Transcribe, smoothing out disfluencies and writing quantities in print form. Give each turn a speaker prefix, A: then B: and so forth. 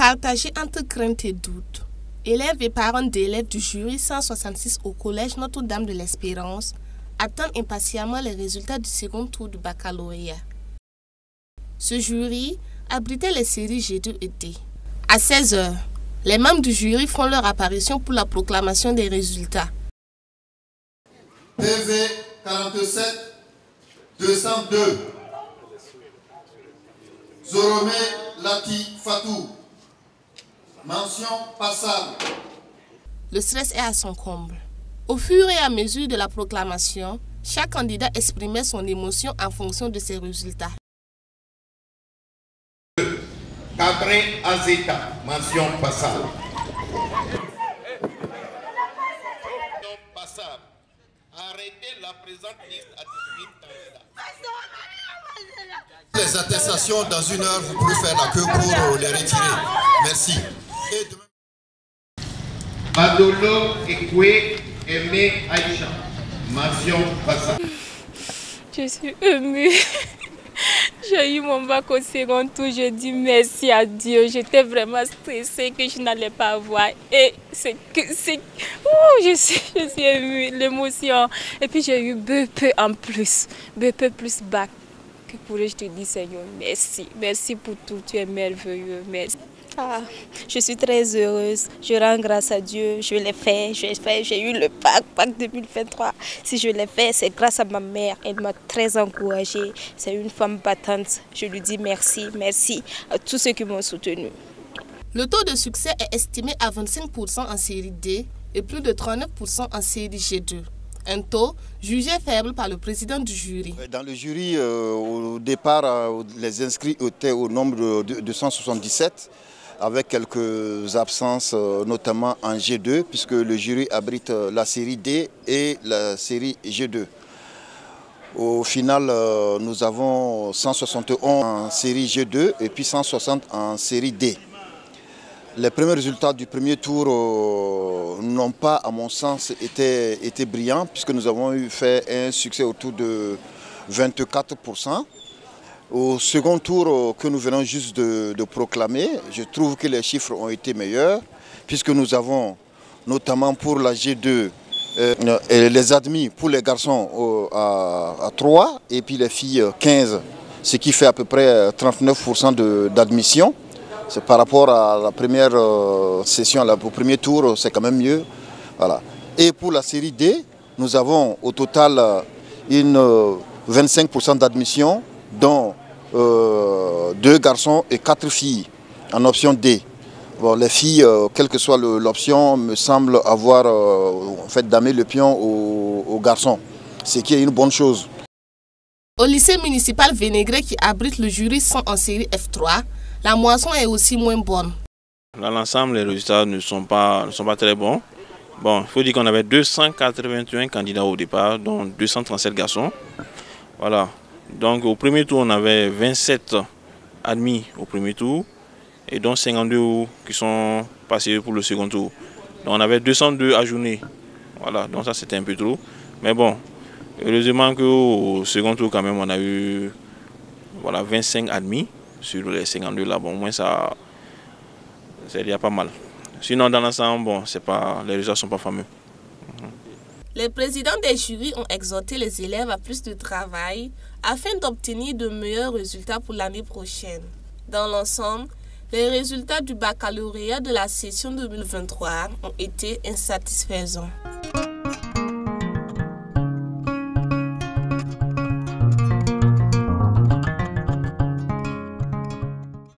A: Partagés entre crainte et doute, élèves et parents d'élèves du jury 166 au collège Notre-Dame de l'Espérance attendent impatiemment les résultats du second tour du baccalauréat. Ce jury abritait les séries G2 et D. À 16 h, les membres du jury font leur apparition pour la proclamation des résultats.
B: PV 47 202. Zoromé Lati Fatou. Mention passable.
A: Le stress est à son comble. Au fur et à mesure de la proclamation, chaque candidat exprimait son émotion en fonction de ses résultats.
B: Cabré Azeta, mention passable. Passable. Arrêtez la présente liste à 18 candidats. Les attestations dans une heure, vous pouvez faire la queue pour les retirer. Merci. Badolo Ekwe Aimé Aïcha, mention passable.
C: Je suis émue. J'ai eu mon bac au second tour, je dis merci à Dieu. J'étais vraiment stressée que je n'allais pas avoir. Et je suis émue, l'émotion. Et puis j'ai eu BP en plus, BP plus bac. Que pourrais-je te dire, Seigneur, merci. Merci pour tout, tu es merveilleux, merci. Je suis très heureuse, je rends grâce à Dieu, je l'ai fait, j'ai eu le bac 2023. Si je l'ai fait, c'est grâce à ma mère, elle m'a très encouragée. C'est une femme battante, je lui dis merci, merci à tous ceux qui m'ont soutenue.
A: Le taux de succès est estimé à 25% en série D et plus de 39% en série G2. Un taux jugé faible par le président du jury.
B: Dans le jury, au départ, les inscrits étaient au nombre de 277. Avec quelques absences, notamment en G2, puisque le jury abrite la série D et la série G2. Au final, nous avons 171 en série G2 et puis 160 en série D. Les premiers résultats du premier tour n'ont pas, à mon sens, été brillants, puisque nous avons fait un succès autour de 24%. Au second tour que nous venons juste de proclamer, je trouve que les chiffres ont été meilleurs, puisque nous avons notamment pour la G2 les admis pour les garçons à 3 et puis les filles 15, ce qui fait à peu près 39% d'admission. C'est par rapport à la première session, au premier tour, c'est quand même mieux. Voilà. Et pour la série D, nous avons au total 25% d'admission, dont 2 garçons et 4 filles en option D. Bon, les filles, quelle que soit l'option, me semble avoir en fait damé le pion aux garçons, ce qui est une bonne chose.
A: Au lycée municipal Vénégré qui abrite le jury 100 en série F3, la moisson est aussi moins bonne.
D: Dans l'ensemble, les résultats ne sont pas très bons. Bon, il faut dire qu'on avait 281 candidats au départ, dont 237 garçons. Voilà. Donc au premier tour, on avait 27 admis au premier tour et donc 52 qui sont passés pour le second tour. Donc on avait 202 ajournés. Voilà, donc ça c'était un peu trop. Mais bon, heureusement qu'au second tour quand même on a eu 25 admis sur les 52 là. Bon, au moins ça, c'est déjà pas mal. Sinon dans l'ensemble, bon, les résultats ne sont pas fameux.
A: Les présidents des jurys ont exhorté les élèves à plus de travail afin d'obtenir de meilleurs résultats pour l'année prochaine. Dans l'ensemble, les résultats du baccalauréat de la session 2023 ont été insatisfaisants.